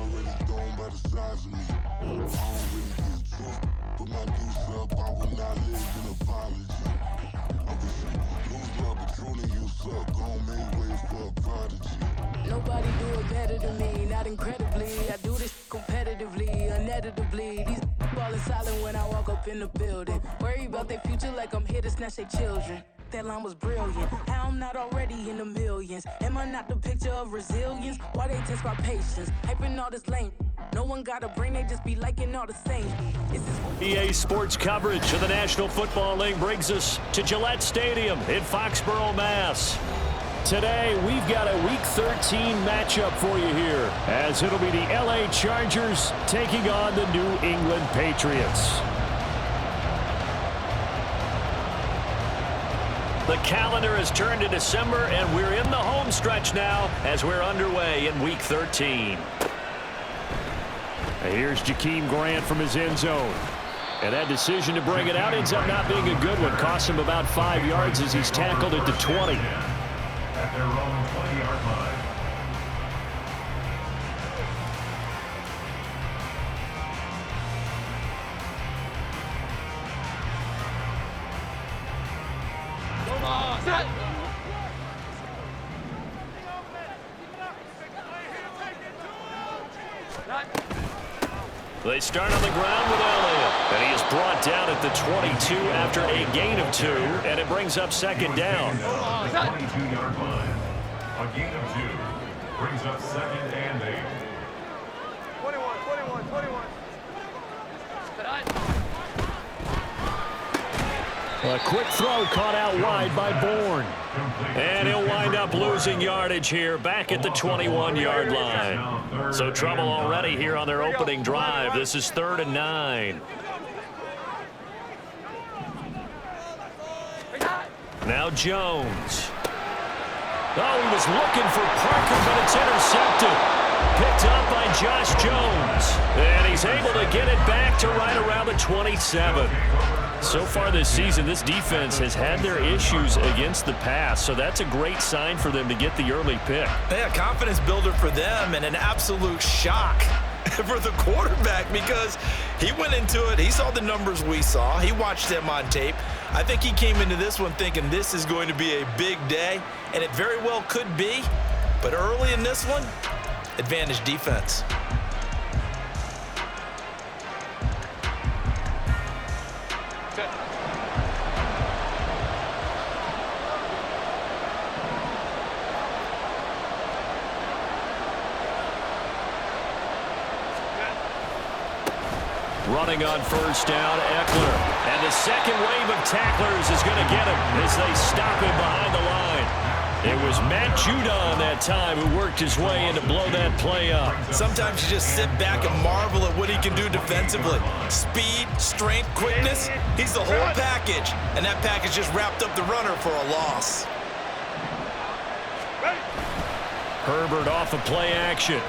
already thrown by the size of me. I don't really get drunk. Put my deuce up, I will not live in apology. I'm for sure. Lose love, but truly you suck. Gon' make way for a prodigy. Nobody do it better than me, not incredibly. I do this competitively, uneditably. These ballin' silent when I walk up in the building. Worry about their future like I'm here to snatch their children. That line was brilliant. How I'm not already in the millions? Am I not the picture of resilience? Why they test my patience? Hyping all this lame. No one got a brain, they just be liking all the same. EA Sports coverage of the National Football League brings us to Gillette Stadium in Foxborough, Mass. Today, we've got a Week 13 matchup for you here, as it'll be the LA Chargers taking on the New England Patriots. The calendar has turned to December, and we're in the home stretch now as we're underway in Week 13. Here's Jakeem Grant from his end zone. And that decision to bring it out ends up not being a good one. Costs him about 5 yards as he's tackled at the 20. At their own 20-yard line. They start on the ground with Elliott, and he is brought down at the 22 after a gain of 2, and it brings up second down. The 22-yard line. A gain of 2 brings up second and 8. 21. A quick throw caught out wide by Bourne. And he'll wind up losing yardage here back at the 21-yard line. So trouble already here on their opening drive. This is 3rd and 9. Now Jones. Oh, he was looking for Parker, but it's intercepted. Picked up by Josh Jones. And he's able to get it back to right around the 27. So far this season, this defense has had their issues against the pass, so that's a great sign for them to get the early pick. Yeah, confidence builder for them and an absolute shock for the quarterback because he went into it. He saw the numbers we saw. He watched them on tape. I think he came into this one thinking this is going to be a big day, and it very well could be. But early in this one, advantage defense. Running on first down, Eckler. And the second wave of tacklers is going to get him as they stop him behind the line. It was Matt Judon that time who worked his way in to blow that play up. Sometimes you just sit back and marvel at what he can do defensively. Speed, strength, quickness, he's the whole package. And that package just wrapped up the runner for a loss. Herbert off of play action.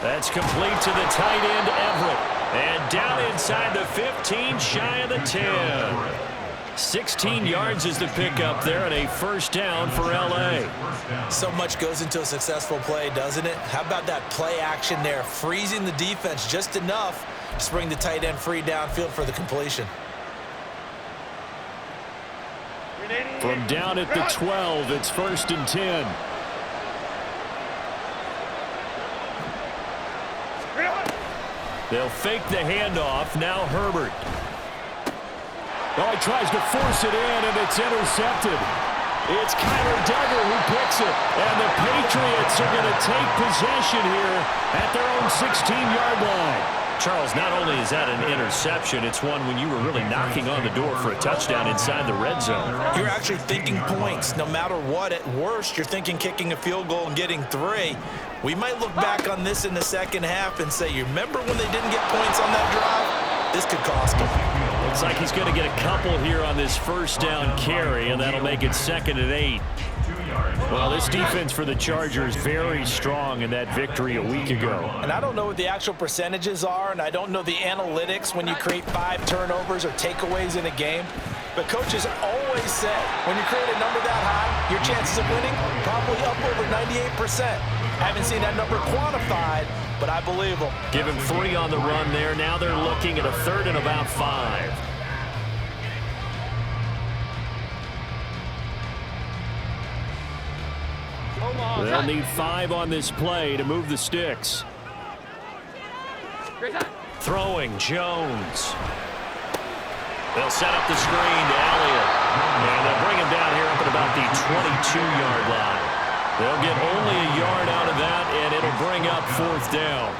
That's complete to the tight end, Everett. And down inside the 15, shy of the 10. 16 yards is the pickup there, and a first down for L.A. So much goes into a successful play, doesn't it? How about that play action there, freezing the defense just enough to bring the tight end free downfield for the completion. From down at the 12, it's 1st and 10. They'll fake the handoff. Now Herbert. Oh, he tries to force it in, and it's intercepted. It's Kyler Duggar who picks it. And the Patriots are going to take possession here at their own 16-yard line. Charles, not only is that an interception, it's one when you were really knocking on the door for a touchdown inside the red zone. You're actually thinking points. No matter what, at worst, you're thinking kicking a field goal and getting 3. We might look back on this in the second half and say, you remember when they didn't get points on that drive? This could cost them. Looks like he's going to get a couple here on this first down carry, and that'll make it 2nd and 8. Well, this defense for the Chargers very strong in that victory a week ago. And I don't know what the actual percentages are, and I don't know the analytics when you create 5 turnovers or takeaways in a game. But coaches always say, when you create a number that high, your chances of winning probably up over 98%. Haven't seen that number quantified, but I believe him. Give him 3 on the run there. Now they're looking at a 3rd and about 5. They'll need 5 on this play to move the sticks. Throwing Jones. They'll set up the screen to Elliott. And they'll bring him down here up at about the 22-yard line. They'll get only a yard out of that, and it'll bring up 4th down.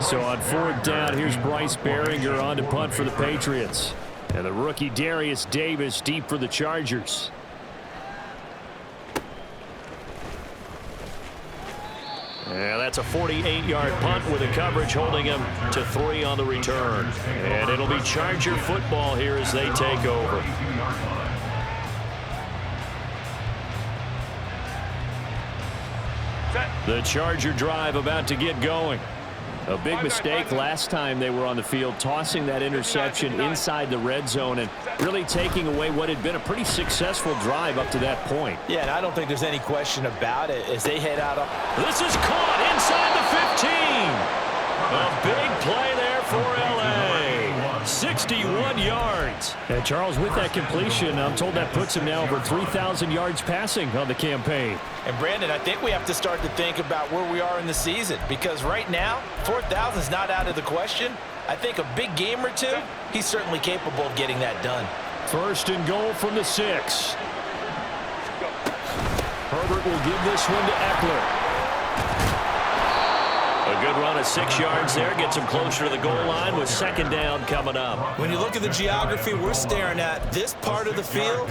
So on 4th down, here's Bryce Baringer on to punt for the Patriots. And the rookie Darius Davis deep for the Chargers. And that's a 48-yard punt with the coverage holding him to 3 on the return. And it'll be Charger football here as they take over. The Charger drive about to get going. A big mistake last time they were on the field, tossing that interception inside the red zone and really taking away what had been a pretty successful drive up to that point. Yeah, and I don't think there's any question about it as they head out. This is caught inside the 15. A big play there for L.A. 61 yards. And Charles, with that completion, I'm told that puts him now over 3,000 yards passing on the campaign. And Brandon, I think we have to start to think about where we are in the season, because right now 4,000 is not out of the question. I think a big game or two, he's certainly capable of getting that done. 1st and goal from the 6. Herbert will give this one to Eckler. A good run of 6 yards there. Gets him closer to the goal line with 2nd down coming up. When you look at the geography we're staring at, this part of the field,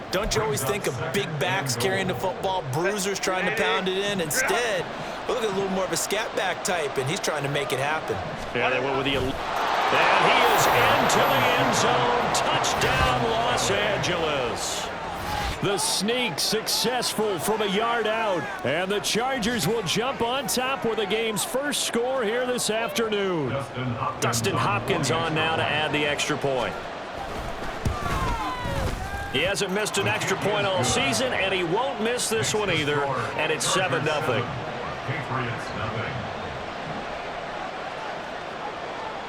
don't you always think of big backs carrying the football, bruisers trying to pound it in? Instead, we look at a little more of a scat back type, and he's trying to make it happen. Yeah, they went with the... And he is into the end zone. Touchdown, Los Angeles. The sneak successful from a yard out. And the Chargers will jump on top with the game's first score here this afternoon. Dustin Hopkins on now to add the extra point. He hasn't missed an extra point all season, and he won't miss this one either. And it's 7-0.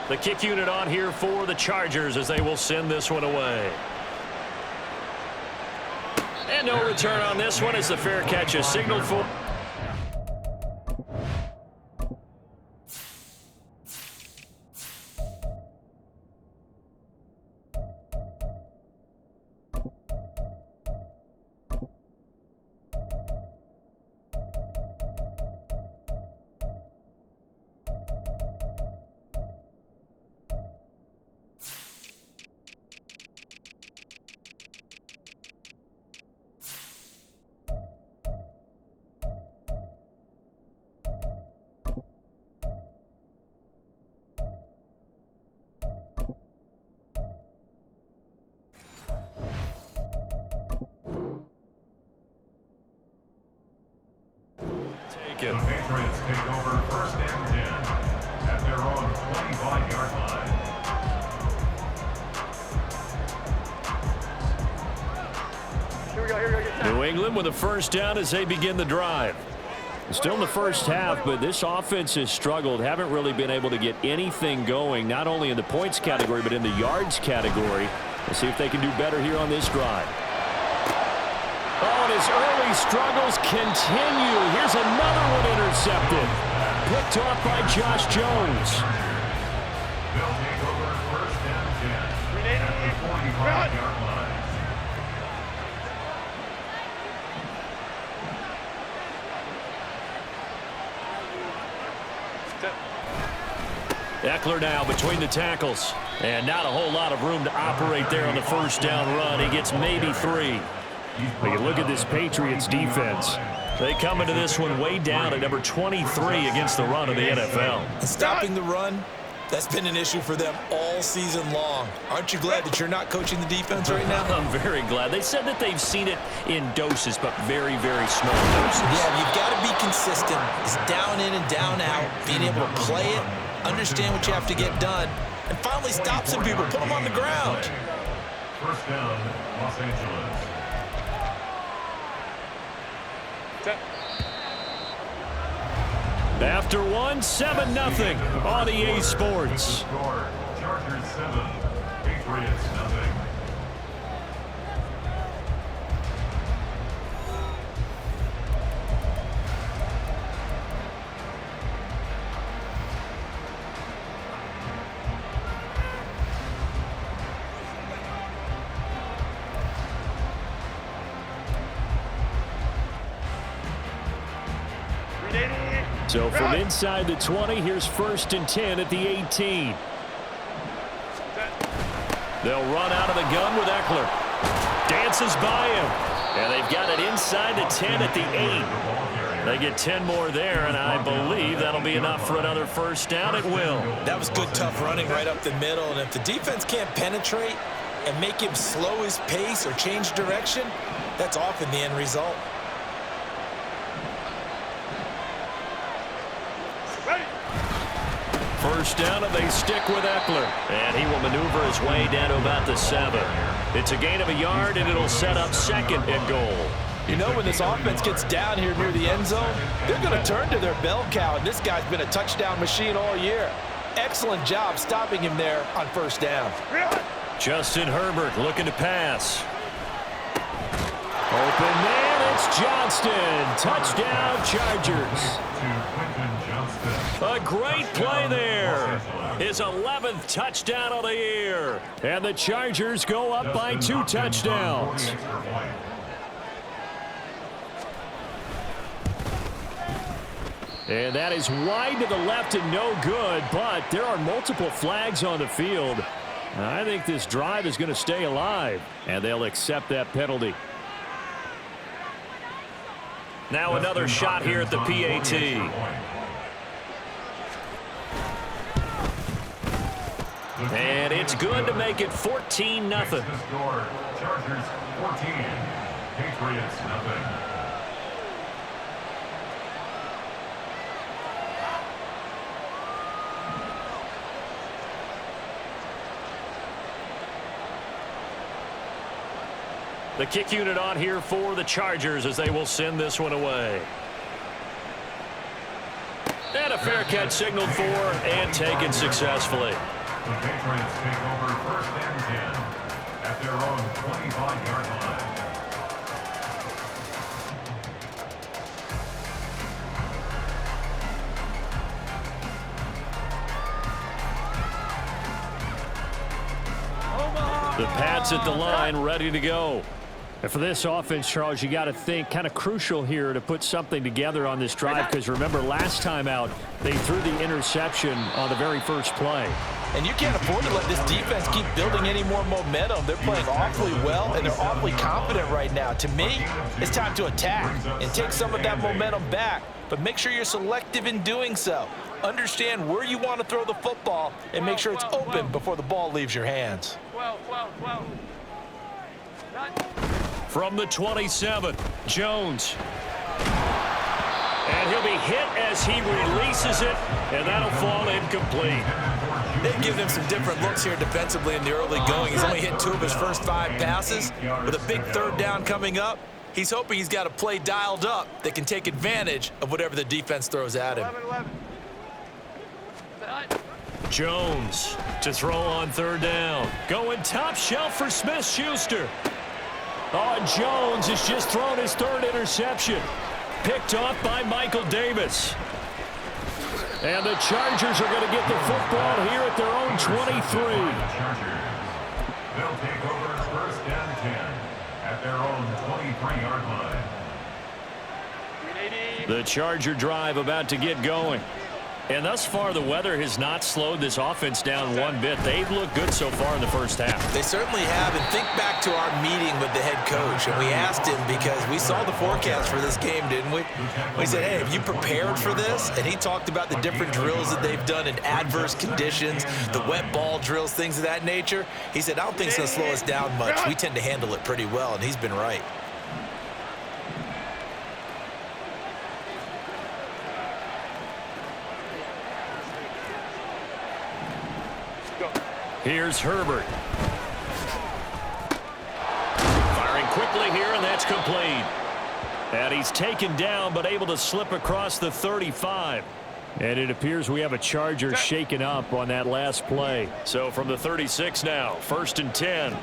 The kick unit on here for the Chargers as they will send this one away. And no return on this one as the fair catch is signaled for. The Patriots take over 1st and 10 at their own 25-yard line. New England with a 1st down as they begin the drive. Still in the first half, but this offense has struggled. Haven't really been able to get anything going, not only in the points category, but in the yards category. We'll see if they can do better here on this drive. Oh, and his early struggles continue. Here's another one intercepted. Picked off by Josh Jones. They'll take over 1st and 10 at the 45-yard line. Eckler now between the tackles. And not a whole lot of room to operate there on the 1st down run. He gets maybe 3. But you look at this Patriots defense. They come into this one way down at number 23 against the run of the NFL. And stopping the run, that's been an issue for them all season long. Aren't you glad that you're not coaching the defense right now? I'm very glad. They said that they've seen it in doses, but very, very small doses. Yeah, you've got to be consistent. It's down in and down out, being able to play it, understand what you have to get done, and finally stop some people, put them on the ground. 1st down, Los Angeles. After one, 7-0 on EA Sports. Score, Chargers 7, Patriots 0. So from inside the 20, here's 1st and 10 at the 18. They'll run out of the gun with Eckler. Dances by him. And they've got it inside the 10 at the 8. They get 10 more there, and I believe that'll be enough for another 1st down at will. That was good, tough running right up the middle. And if the defense can't penetrate and make him slow his pace or change direction, that's often the end result. First down, and they stick with Eckler. And he will maneuver his way down to about the 7. It's a gain of a yard, and it'll set up 2nd and goal. You know, when this offense gets down here near the end zone, they're going to turn to their bell cow, and this guy's been a touchdown machine all year. Excellent job stopping him there on 1st down. Justin Herbert looking to pass. Open man, it's Johnston. Touchdown, Chargers. A great play there. His 11th touchdown of the year. And the Chargers go up by 2 touchdowns. And that is wide to the left and no good, but there are multiple flags on the field. I think this drive is going to stay alive, and they'll accept that penalty. Now another shot here at the PAT. And it's good to make it 14-0. Chargers 14, Patriots 0. The kick unit on here for the Chargers as they will send this one away. And a fair catch signaled for and taken successfully. The Patriots take over 1st and 10 at their own 25-yard line. The Pats at the line, ready to go. And for this offense, Charles, you got to think kind of crucial here to put something together on this drive, because remember last time out they threw the interception on the very first play. And you can't afford to let this defense keep building any more momentum. They're playing awfully well, and they're awfully confident right now. To me, it's time to attack and take some of that momentum back, but make sure you're selective in doing so. Understand where you want to throw the football and make sure it's open before the ball leaves your hands. From the 27, Jones. And he'll be hit as he releases it, and that'll fall incomplete. They've given him some different looks here defensively in the early going. He's only hit 2 of his first 5 passes. With a big 3rd down coming up, he's hoping he's got a play dialed up that can take advantage of whatever the defense throws at him. Jones to throw on 3rd down. Going top shelf for Smith-Schuster. Oh, and Jones has just thrown his 3rd interception. Picked off by Michael Davis. And the Chargers are going to get the football here at their own 23. They'll take over 1st and 10 at their own 23-yard line. The Charger drive about to get going. And thus far, the weather has not slowed this offense down one bit. They've looked good so far in the first half. They certainly have. And think back to our meeting with the head coach. And we asked him, because we saw the forecast for this game, didn't we? We said, hey, have you prepared for this? And he talked about the different drills that they've done in adverse conditions, the wet ball drills, things of that nature. He said, I don't think it's going to slow us down much. We tend to handle it pretty well, and he's been right. Here's Herbert. Firing quickly here, and that's complete. And he's taken down, but able to slip across the 35. And it appears we have a Charger shaken up on that last play. So from the 36 now, 1st and 10.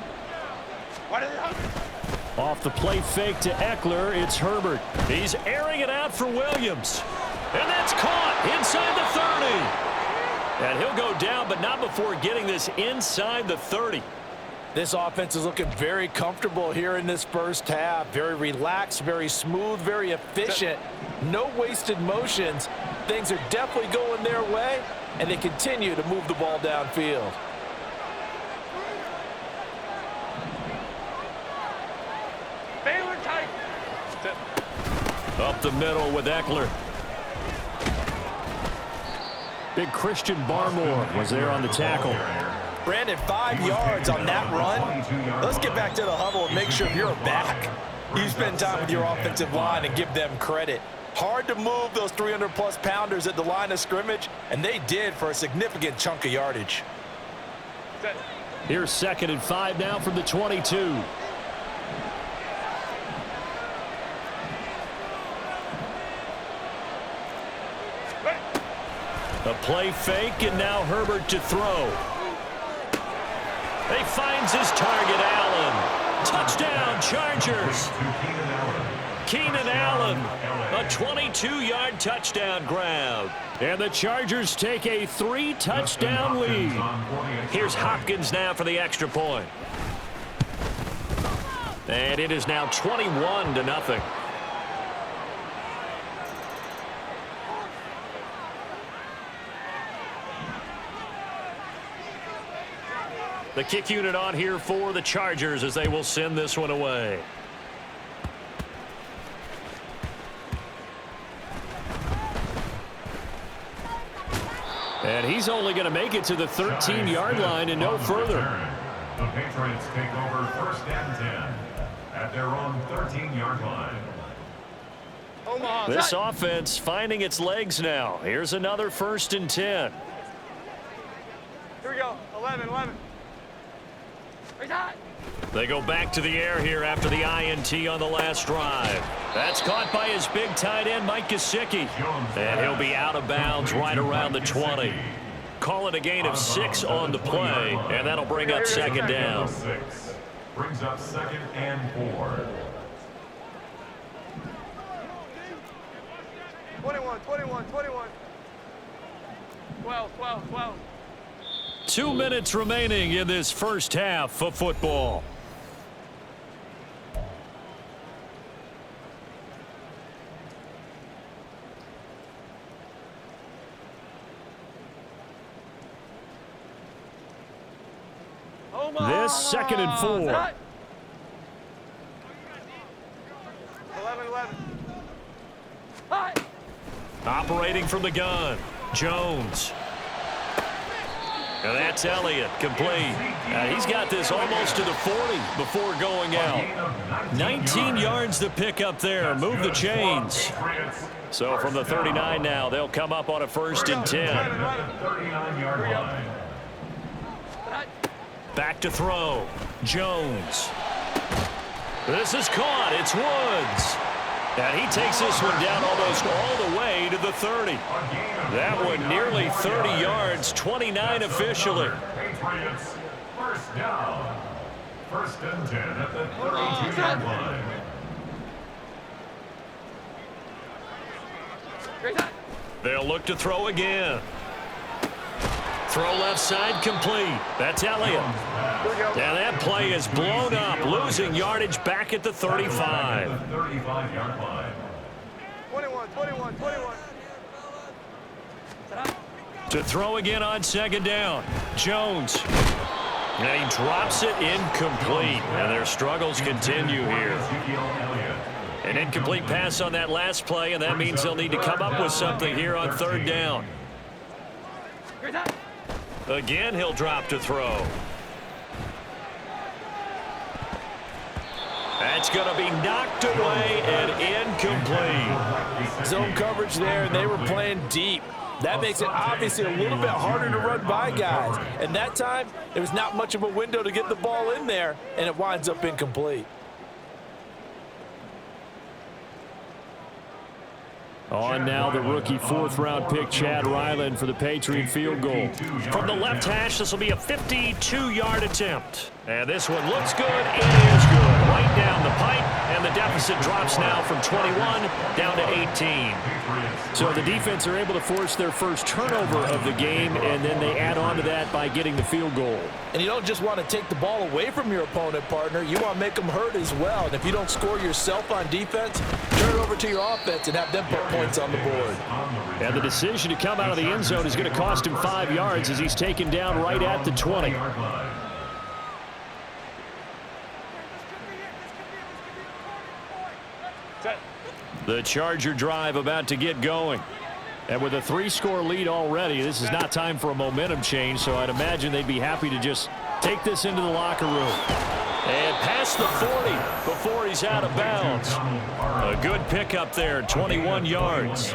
Off the play fake to Eckler, it's Herbert. He's airing it out for Williams. And that's caught inside the 30. And he'll go down, but not before getting this inside the 30. This offense is looking very comfortable here in this first half. Very relaxed, very smooth, very efficient. No wasted motions. Things are definitely going their way, and they continue to move the ball downfield. Up the middle with Eckler. Big Christian Barmore was there on the tackle. Brandon, 5 yards on that run. Let's get back to the huddle and make sure you're back. You spend time with your offensive line and give them credit. Hard to move those 300-plus pounders at the line of scrimmage, and they did for a significant chunk of yardage. Here's 2nd and 5 now from the 22. A play fake, and now Herbert to throw. He finds his target, Allen. Touchdown, Chargers. Keenan Allen, a 22-yard touchdown grab. And the Chargers take a 3-touchdown lead. Here's Hopkins now for the extra point. And it is now 21-0. The kick unit on here for the Chargers as they will send this one away. And he's only going to make it to the 13-yard line and no further. The Patriots take over 1st and 10 at their own 13-yard line. This offense finding its legs now. Here's another 1st and 10. Here we go. 11. They go back to the air here after the INT on the last drive. That's caught by his big tight end, Mike Gesicki. And he'll be out of bounds right around the 20. Call it a gain of 6 on the play, and that'll bring up 2nd down. Brings up 2nd and 4. 21. 12. 2 minutes remaining in this first half of football. This 2nd and 4. 11. Operating from the gun, Jones. And that's Elliott, complete. He's got this almost to the 40 before going out. 19 yards to pick up there. Move the chains. So from the 39 now, they'll come up on a 1st and 10. Back to throw. Jones. This is caught. It's Woods. And he takes this one down almost all the way to the 30. That one nearly 30 yards, 29 officially. Patriots, 1st down. 1st and 10 at the 32-yard line. They'll look to throw again. Throw left side complete. That's Elliott. And that play is blown up, losing yardage back at the 35. 35-yard line. 21. To throw again on 2nd down. Jones. And he drops it incomplete. And their struggles continue here. An incomplete pass on that last play, and that means they'll need to come up with something here on 3rd down. Again, he'll drop to throw. That's going to be knocked away and incomplete. Zone coverage there, and they were playing deep. That makes it obviously a little bit harder to run by guys. And that time, there was not much of a window to get the ball in there, and it winds up incomplete. On now the rookie fourth-round pick, Chad Ryland, for the Patriot field goal. From the left hash, this will be a 52-yard attempt. And this one looks good. It is good. Right down the pipe, and the deficit drops now from 21 down to 18. So the defense are able to force their first turnover of the game, and then they add on to that by getting the field goal. And you don't just want to take the ball away from your opponent, partner. You want to make them hurt as well. And if you don't score yourself on defense, turn it over to your offense and have them put points on the board. And the decision to come out of the end zone is going to cost him 5 yards as he's taken down right at the 20. The Charger drive about to get going. And with a 3-score lead already, this is not time for a momentum change, so I'd imagine they'd be happy to just take this into the locker room. And past the 40 before he's out of bounds. A good pickup there, 21 yards.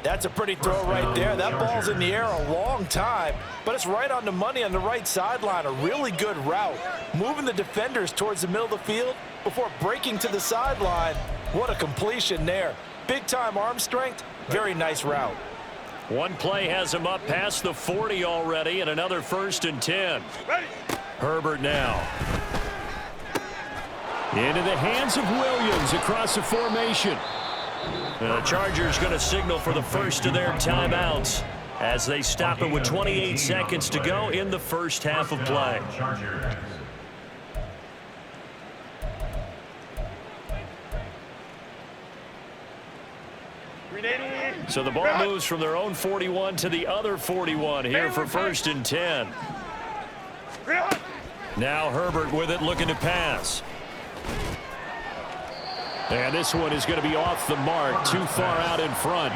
That's a pretty throw right there. That ball's in the air a long time, but it's right on the money on the right sideline. A really good route. Moving the defenders towards the middle of the field before breaking to the sideline. What a completion there. Big-time arm strength. Very nice route. One play has him up past the 40 already, and another 1st and 10. Ready. Herbert now. Into the hands of Williams across the formation. The Chargers going to signal for the first of their timeouts as they stop it with 28 seconds to go in the first half of play. So the ball moves from their own 41 to the other 41 here for 1st and 10. Now Herbert with it, looking to pass. And this one is going to be off the mark, too far out in front.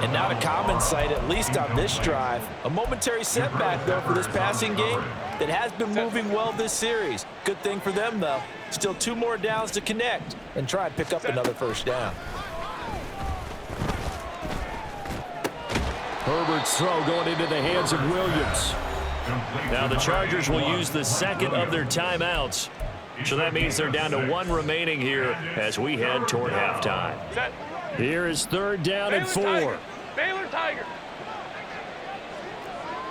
And not a common sight, at least on this drive. A momentary setback, though, for this passing game that has been moving well this series. Good thing for them, though. Still 2 more downs to connect and try and pick up another first down. Herbert's throw going into the hands of Williams. Now the Chargers will use the second of their timeouts. So that means they're down to 1 remaining here as we head toward halftime. Here is 3rd down and 4. Baylor Tiger.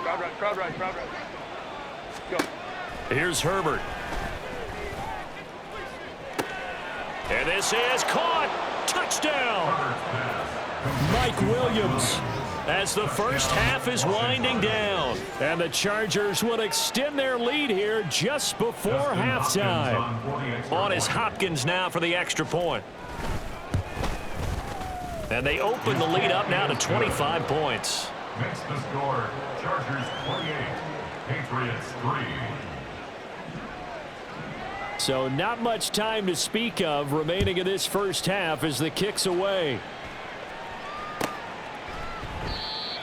Crowd right. Go. Here's Herbert. And this is caught. Touchdown. Mike Williams. As the first half is winding down. And the Chargers will extend their lead here just before halftime. On is Hopkins now for the extra point. And they open the lead up now to 25 points. Makes the score, Chargers 28, Patriots 3. So not much time to speak of remaining in this first half as the kick's away.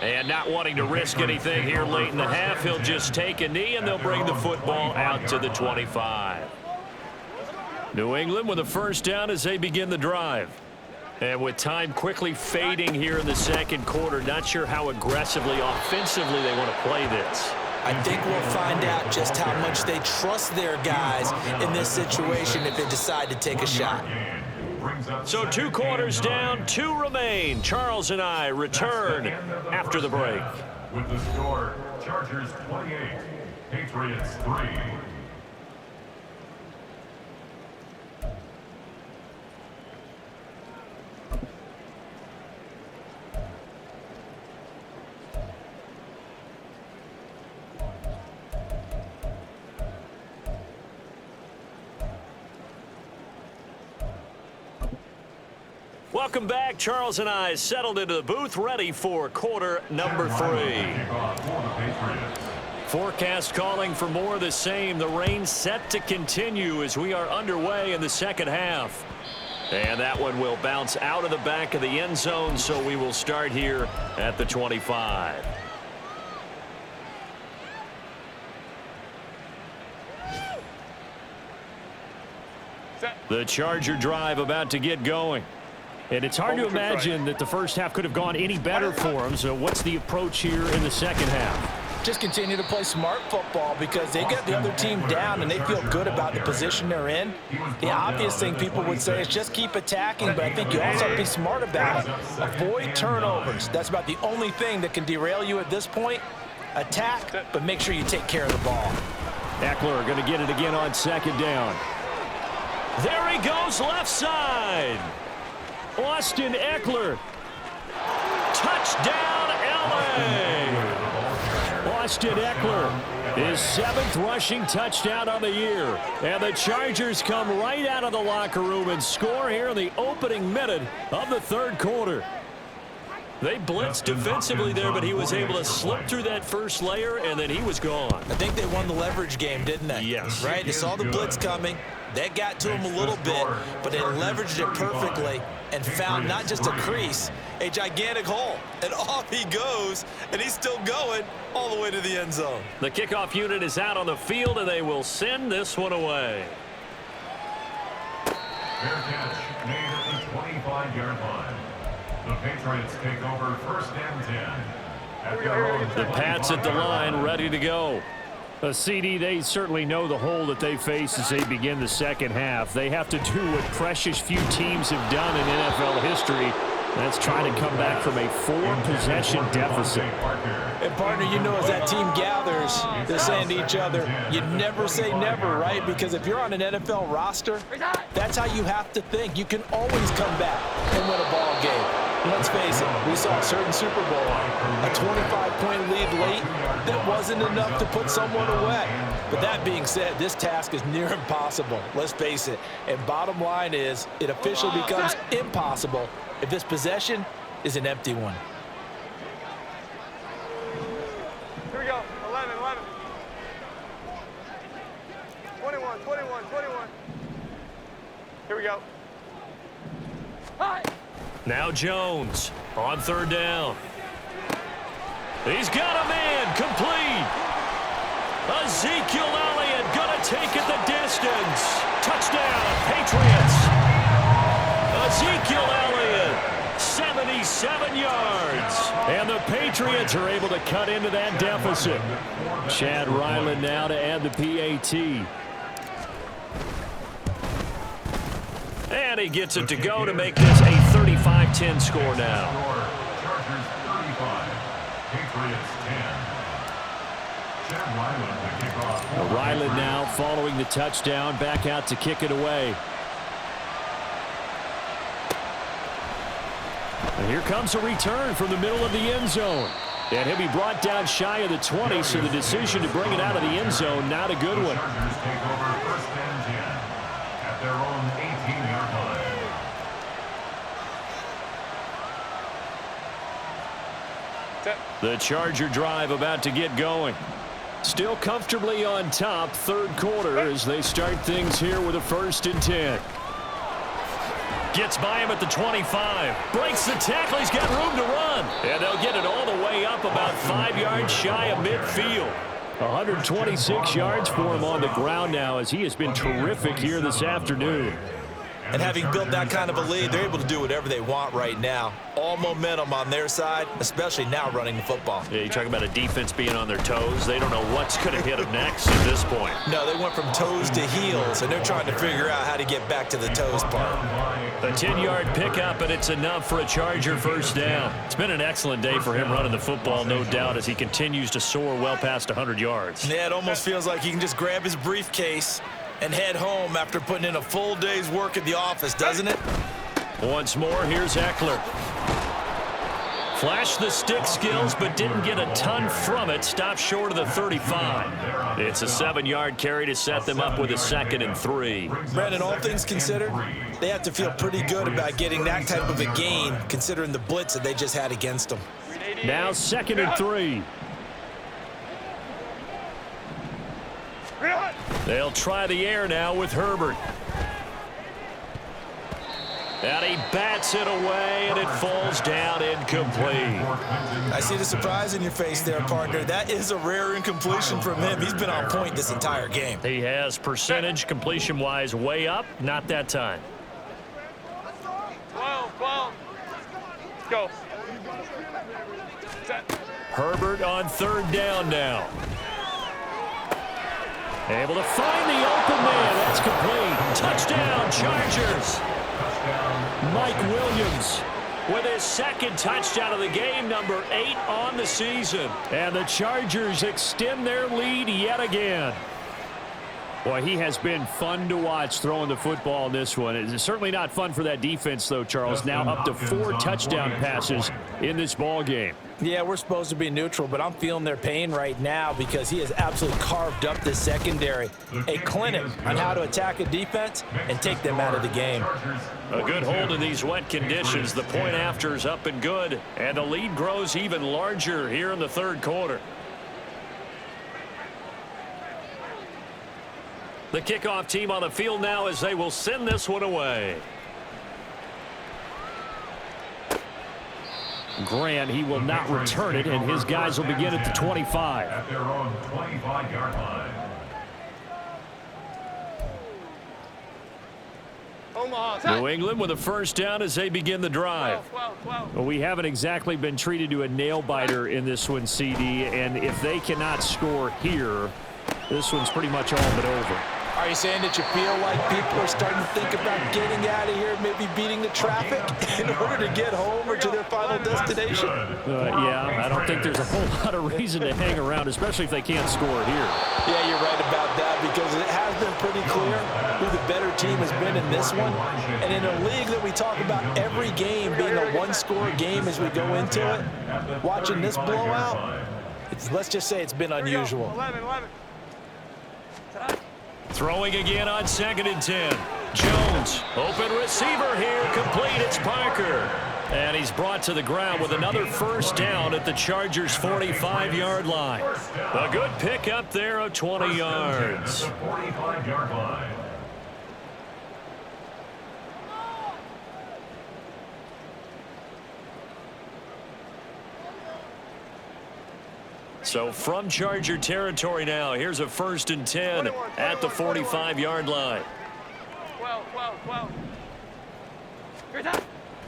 And not wanting to risk anything here late in the half, he'll just take a knee and they'll bring the football out to the 25. New England with a first down as they begin the drive. And with time quickly fading here in the second quarter, not sure how aggressively, offensively they want to play this. I think we'll find out just how much they trust their guys in this situation if they decide to take a shot. So 2 quarters down, 2 remain. Charles and I return after the break. With the score, Chargers 28, Patriots 3. Welcome back. Charles and I settled into the booth, ready for quarter number 3. Forecast calling for more of the same. The rain set to continue as we are underway in the second half. And that one will bounce out of the back of the end zone, so we will start here at the 25. The Charger drive about to get going. And it's hard to imagine that the first half could have gone any better for them. So what's the approach here in the second half? just continue to play smart football because they get the other team down and they feel good about the position they're in. The obvious thing people would say is just keep attacking, but I think you also have to be smart about it. Avoid turnovers. That's about the only thing that can derail you at this point. Attack, but make sure you take care of the ball. Eckler going to get it again on second down. There he goes, left side. Austin Eckler. Touchdown, LA. Austin Eckler, his 7th rushing touchdown on the year. And the Chargers come right out of the locker room and score here in the opening minute of the third quarter. They blitzed defensively there, but he was able to slip through that first layer, and then he was gone. I think they won the leverage game, didn't they? Yes. Right? They saw the blitz coming. That got to him a little bit, but they leveraged it perfectly and found not just a crease, a gigantic hole. And off he goes, and he's still going all the way to the end zone. The kickoff unit is out on the field, and they will send this one away. Fair catch made at the 25-yard line. The Patriots take over 1st and 10. At their own The Pats at the line, ready to go. CD, they certainly know the hole that they face as they begin the second half. They have to do what precious few teams have done in NFL history. That's trying to come back from a 4-possession deficit. And, partner, you know as that team gathers, they're saying to each other, you never say never, right? Because if you're on an NFL roster, that's how you have to think. You can always come back and win a ball game. Let's face it, we saw a certain Super Bowl, a 25-point lead late that wasn't enough to put someone away. But that being said, this task is near impossible. Let's face it. And bottom line is, it officially becomes impossible if this possession is an empty one. Here we go. 11. 21. Here we go. Hi. Now Jones on 3rd down. He's got a man complete. Ezekiel Elliott going to take it the distance. Touchdown, Patriots. Ezekiel Elliott, 77 yards. And the Patriots are able to cut into that deficit. Chad Ryland now to add the PAT. And he gets it to go to make this a 35-10 score now. Chargers 35, Patriots 10. Chad Ryland to kick off. Ryland now following the touchdown, back out to kick it away. And here comes a return from the middle of the end zone. And he'll be brought down shy of the 20, so the decision to bring it out of the end zone, not a good one. Chargers take over 1st and 10 at their own 18-yard line. The Charger drive about to get going. Still comfortably on top, third quarter as they start things here with a 1st and 10. Gets by him at the 25. Breaks the tackle. He's got room to run. And they'll get it all the way up about 5 yards shy of midfield. 126 yards for him on the ground now as he has been terrific here this afternoon. And having built that kind of a lead, they're able to do whatever they want right now. All momentum on their side, especially now running the football. Yeah, you talk about a defense being on their toes. They don't know what's going to hit them next at this point. No, they went from toes to heels, and they're trying to figure out how to get back to the toes part. A 10-yard pickup, and it's enough for a Charger 1st down. It's been an excellent day for him running the football, no doubt, as he continues to soar well past 100 yards. Yeah, it almost feels like he can just grab his briefcase and head home after putting in a full day's work at the office, doesn't it? Once more, here's Eckler. Flashed the stick skills, but didn't get a ton from it. Stopped short of the 35. It's a 7-yard carry to set them up with a 2nd and 3. Brandon, all things considered, they have to feel pretty good about getting that type of a gain, considering the blitz that they just had against them. Now 2nd and 3. They'll try the air now with Herbert. And he bats it away, and it falls down incomplete. I see the surprise in your face there, partner. That is a rare incompletion from him. He's been on point this entire game. He has percentage completion-wise way up, not that time. 12. Go. Set. Herbert on third down now. Able to find the open man. That's complete. Touchdown, Chargers. Mike Williams with his second touchdown of the game, number 8 on the season. And the Chargers extend their lead yet again. Boy, he has been fun to watch throwing the football in this one. It's certainly not fun for that defense, though, Charles. Now up to 4 touchdown passes in this ball game. Yeah, we're supposed to be neutral, but I'm feeling their pain right now because he has absolutely carved up this secondary. A clinic on how to attack a defense and take them out of the game. A good hold in these wet conditions. The point after is up and good, and the lead grows even larger here in the third quarter. The kickoff team on the field now as they will send this one away. Grant, he will not return it, and his guys will begin at the 25. At their own 25-yard line. New England with a first down as they begin the drive. Well, we haven't exactly been treated to a nail-biter in this one, CD, and if they cannot score here, this one's pretty much all but over. Are you saying that you feel like people are starting to think about getting out of here, maybe beating the traffic in order to get home or to their final destination? Yeah, I don't think there's a whole lot of reason to hang around, especially if they can't score here. Yeah, you're right about that because it has been pretty clear who the better team has been in this one. And in a league that we talk about every game being a one-score game as we go into it, watching this blowout, let's just say it's been unusual. 11. Throwing again on 2nd and 10. Jones, open receiver here, complete. It's Parker. And he's brought to the ground with another first down at the Chargers' 45-yard line. A good pickup there of 20 yards. The 45-yard line. So from Charger territory now, here's a 1st and 10 at the 45-yard line. 12.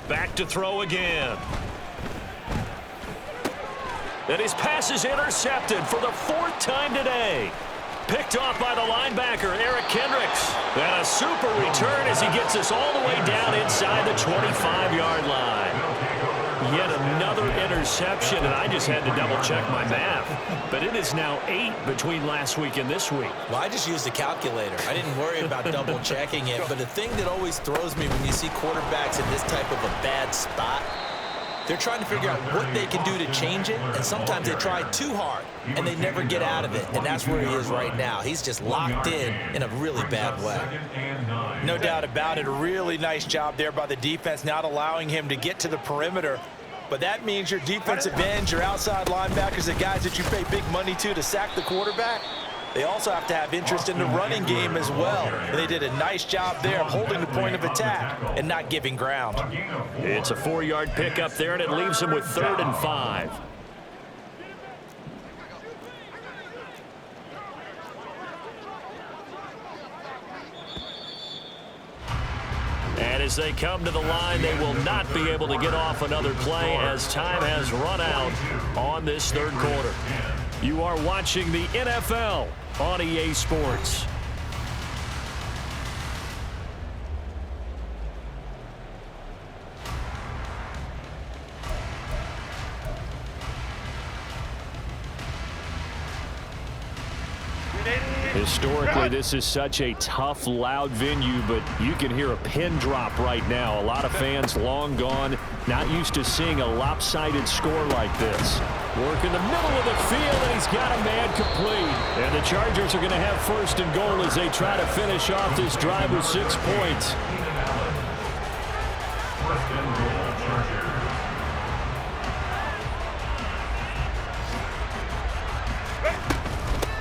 Back to throw again. And his pass is intercepted for the 4th time today. Picked off by the linebacker, Eric Kendricks. And a super return as he gets us all the way down inside the 25-yard line. Yet another interception, and I just had to double-check my math. But it is now 8 between last week and this week. Well, I just used the calculator. I didn't worry about double-checking it. But the thing that always throws me when you see quarterbacks in this type of a bad spot, they're trying to figure out what they can do to change it, and sometimes they try too hard, and they never get out of it. And that's where he is right now. He's just locked in a really bad way. No doubt about it. A really nice job there by the defense, not allowing him to get to the perimeter. But that means your defensive ends, your outside linebackers, the guys that you pay big money to sack the quarterback, they also have to have interest in the running game as well. And they did a nice job there of holding the point of attack and not giving ground. It's a 4-yard pickup there, and it leaves him with 3rd and 5. And as they come to the line, they will not be able to get off another play as time has run out on this third quarter. You are watching the NFL on EA Sports. Historically, this is such a tough, loud venue, but you can hear a pin drop right now. A lot of fans long gone, not used to seeing a lopsided score like this. Work in the middle of the field, and he's got a man complete. And the Chargers are going to have 1st and goal as they try to finish off this drive with 6 points. 1st and goal, Chargers.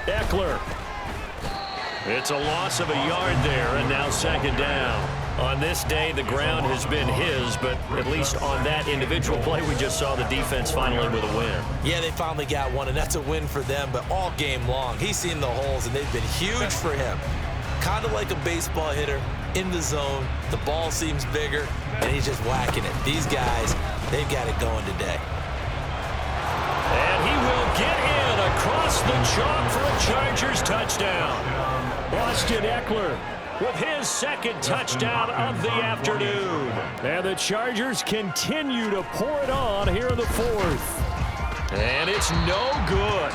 Eckler. It's a loss of a yard there, and now 2nd down. On this day, the ground has been his, but at least on that individual play, we just saw the defense finally with a win. Yeah, they finally got one, and that's a win for them, but all game long, he's seen the holes, and they've been huge for him. Kind of like a baseball hitter in the zone. The ball seems bigger, and he's just whacking it. These guys, they've got it going today. And he the chalk for a Chargers touchdown. Austin Ekeler with his second touchdown of the afternoon. And the Chargers continue to pour it on here in the fourth. And it's no good.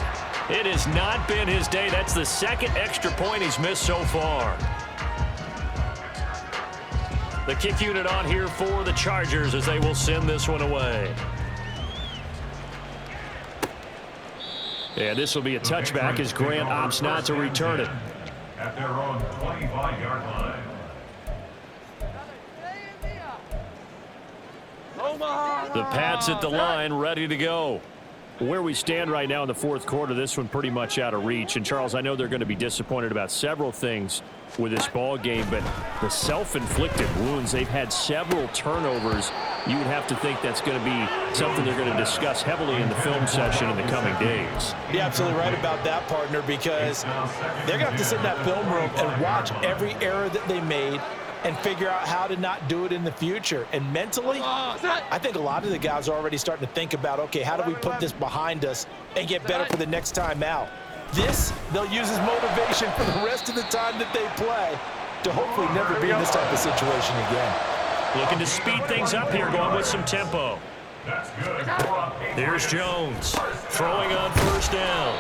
It has not been his day. That's the second extra point he's missed so far. The kick unit on here for the Chargers as they will send this one away. And this will be a touchback as Grant opts not to return it. At their own 25-yard line. The Pats at the line, ready to go. Where we stand right now in the fourth quarter, this one pretty much out of reach. And, Charles, I know they're going to be disappointed about several things with this ball game, but the self-inflicted wounds, they've had several turnovers. You would have to think that's going to be something they're going to discuss heavily in the film session in the coming days. You're absolutely right about that, partner, because they're going to have to sit in that film room and watch every error that they made and figure out how to not do it in the future. And mentally, I think a lot of the guys are already starting to think about, okay, how do we put this behind us and get better for the next time out? This, they'll use as motivation for the rest of the time that they play to hopefully never be in this type of situation again. Looking to speed things up here, going with some tempo. That's good. Here's Jones throwing on first down.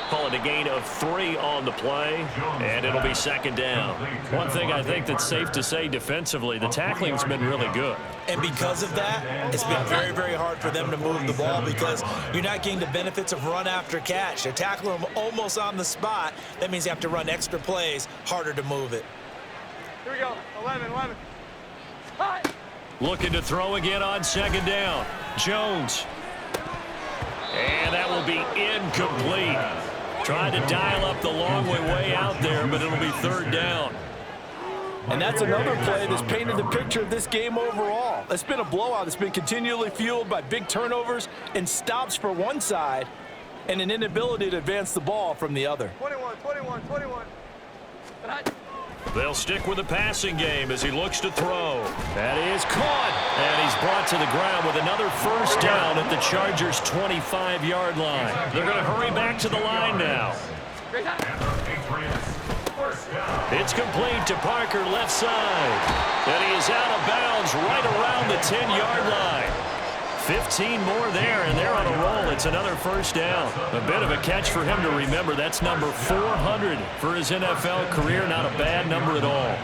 Call it a gain of 3 on the play, and it'll be second down. One thing I think that's safe to say defensively, the tackling's been really good. And because of that, it's been very, very hard for them to move the ball because you're not getting the benefits of run after catch. They're tackling them almost on the spot. That means you have to run extra plays, harder to move it. Here we go. 11. Looking to throw again on second down. Jones. And that will be incomplete. Trying to dial up the long way out there, but it'll be third down. And that's another play that's painted the picture of this game overall. It's been a blowout. It's been continually fueled by big turnovers and stops for one side and an inability to advance the ball from the other. 21. They'll stick with the passing game as he looks to throw. That is caught, and he's brought to the ground with another first down at the Chargers' 25-yard line. They're going to hurry back to the line now. It's complete to Parker left side, and he is out of bounds right around the 10-yard line. 15 more there, and they're on a roll. It's another first down. A bit of a catch for him to remember. That's number 400 for his NFL career. Not a bad number at all.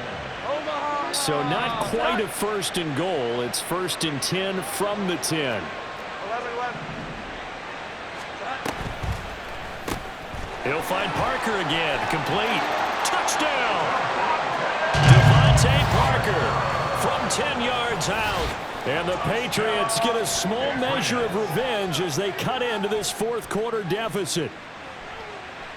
So not quite a first and goal. It's first and 10 from the 10. 11. He'll find Parker again. Complete. Touchdown! Devontae Parker from 10 yards out. And the Patriots get a small measure of revenge as they cut into this fourth quarter deficit.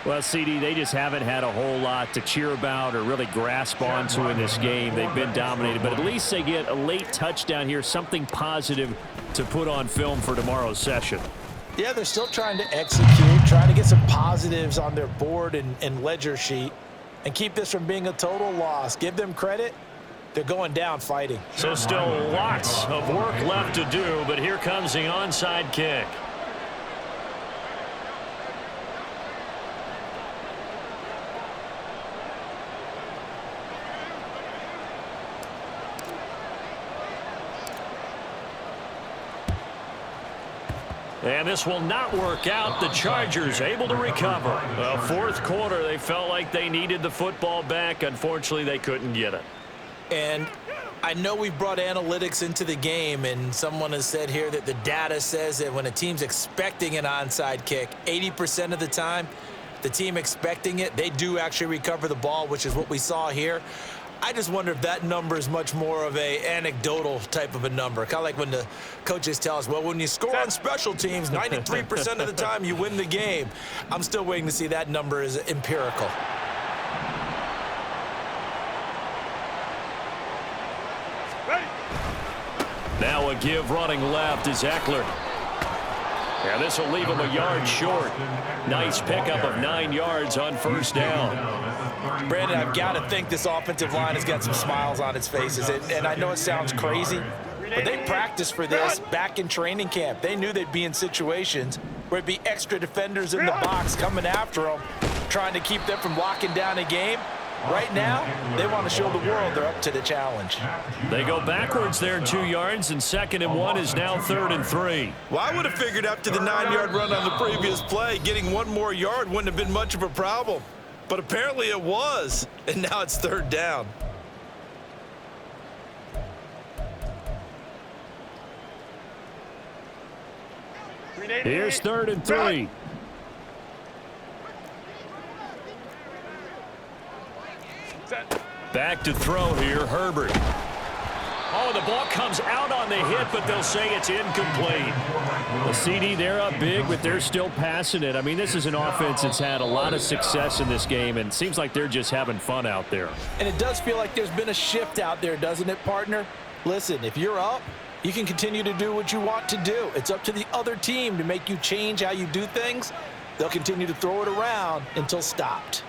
Well, CD, they just haven't had a whole lot to cheer about or really grasp onto in this game. They've been dominated, but at least they get a late touchdown here, something positive to put on film for tomorrow's session. Yeah, they're still trying to execute, trying to get some positives on their board and ledger sheet and keep this from being a total loss. Give them credit. They're going down fighting. So still lots of work left to do, but here comes the onside kick. And this will not work out. The Chargers able to recover. Well, fourth quarter, they felt like they needed the football back. Unfortunately, they couldn't get it. And I know we've brought analytics into the game, and someone has said here that the data says that when a team's expecting an onside kick, 80% of the time, the team expecting it, they do actually recover the ball, which is what we saw here. I just wonder if that number is much more of a anecdotal type of a number. Kind of like when the coaches tell us, well, when you score on special teams, 93% of the time you win the game. I'm still waiting to see that number is empirical. Now a give running left is Ekeler. And this will leave him a yard short. Nice pickup of 9 yards on first down. Brandon, I've got to think this offensive line has got some smiles on its faces. And I know it sounds crazy, but they practiced for this back in training camp. They knew they'd be in situations where it'd be extra defenders in the box coming after them, trying to keep them from locking down a game. Right now, they want to show the world they're up to the challenge. They go backwards there 2 yards, and 2nd and 1 is now 3rd and 3. Well, I would have figured after the 9-yard run on the previous play, getting 1 more yard wouldn't have been much of a problem. But apparently it was, and now it's 3rd down. Here's 3rd and 3. Back to throw here, Herbert. Oh, the ball comes out on the hit, but they'll say it's incomplete. The CD, they're up big, but they're still passing it. I mean, this is an offense that's had a lot of success in this game, and it seems like they're just having fun out there. And it does feel like there's been a shift out there, doesn't it, partner? Listen, if you're up, you can continue to do what you want to do. It's up to the other team to make you change how you do things. They'll continue to throw it around until stopped.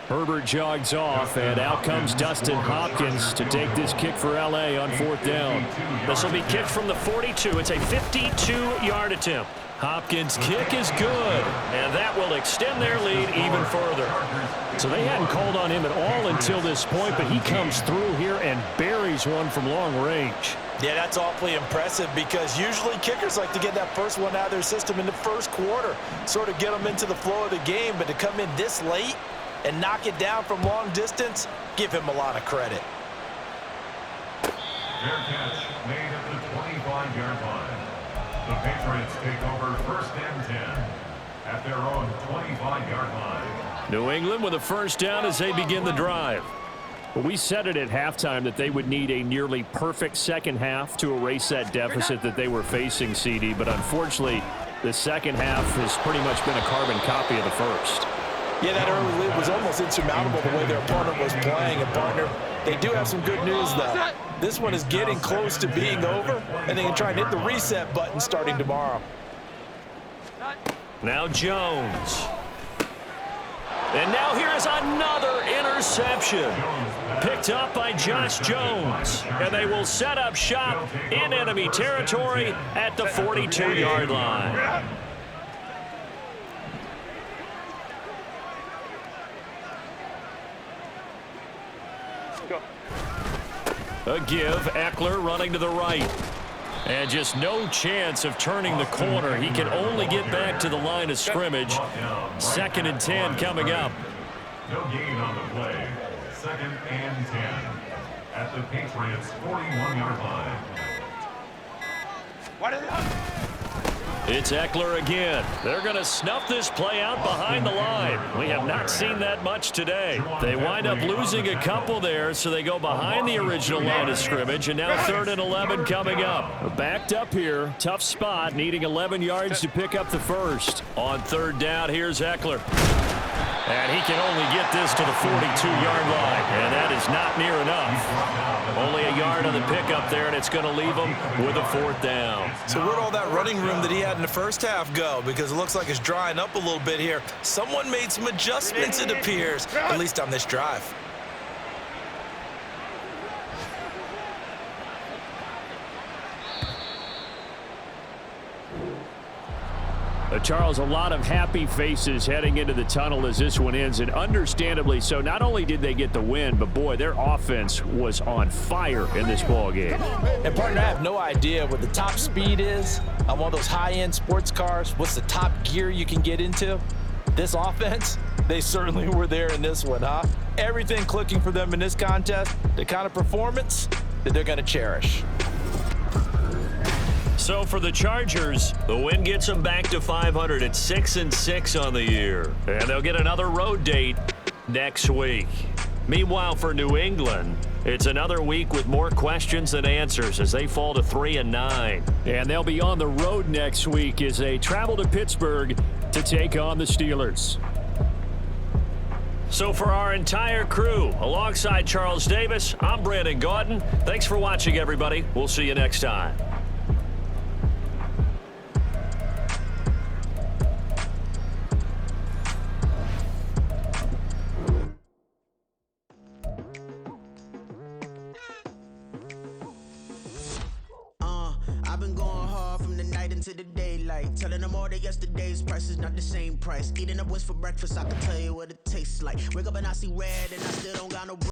Herbert jogs off, and out comes Dustin Hopkins to take this kick for L.A. on 4th down. This will be kicked from the 42. It's a 52-yard attempt. Hopkins' kick is good, and that will extend their lead even further. So they hadn't called on him at all until this point, but he comes through here and buries one from long range. Yeah, that's awfully impressive because usually kickers like to get that first one out of their system in the first quarter, sort of get them into the flow of the game, but to come in this late and knock it down from long distance, give him a lot of credit. Fair catch made at the 25-yard line. The Patriots take over 1st and 10 at their own 25-yard line. New England with a 1st down as they begin the drive. Well, we said it at halftime that they would need a nearly perfect second half to erase that deficit that they were facing, CD, but unfortunately, the second half has pretty much been a carbon copy of the first. Yeah, that early lead was almost insurmountable the way their opponent was playing. And, partner, they do have some good news, though. This one is getting close to being over, and they can try and hit the reset button starting tomorrow. Now Jones. And now here is another interception. Picked up by Josh Jones. And they will set up shop in enemy territory at the 42-yard line. A give, Eckler running to the right. And just no chance of turning the corner. He can only get back to the line of scrimmage. 2nd and 10 coming up. No gain on the play. 2nd and 10 at the Patriots' 41-yard line. It's Eckler again. They're going to snuff this play out behind the line. We have not seen that much today. They wind up losing a couple there, so they go behind the original line of scrimmage, and now 3rd and 11 coming up. Backed up here. Tough spot, needing 11 yards to pick up the first. On 3rd down, here's Eckler. And he can only get this to the 42-yard line, and that is not near enough. Only a yard on the pickup there, and it's going to leave him with a 4th down. So where'd all that running room that he had in the first half go? Because it looks like it's drying up a little bit here. Someone made some adjustments, it appears, at least on this drive. Charles, a lot of happy faces heading into the tunnel as this one ends, and understandably so. Not only did they get the win, but boy, their offense was on fire in this ball game. And partner, I have no idea what the top speed is on one of those high-end sports cars. What's the top gear you can get into? This offense, they certainly were there in this one, huh? Everything clicking for them in this contest, the kind of performance that they're going to cherish. So for the Chargers, the win gets them back to 500 at 6-6 on the year. And they'll get another road date next week. Meanwhile, for New England, it's another week with more questions than answers as they fall to 3-9. And they'll be on the road next week as they travel to Pittsburgh to take on the Steelers. So for our entire crew, alongside Charles Davis, I'm Brandon Gaudin. Thanks for watching, everybody. We'll see you next time. into the daylight. Telling them all that yesterday's price is not the same price. Eating up what's for breakfast, I can tell you what it tastes like. Wake up and I see red and I still don't got no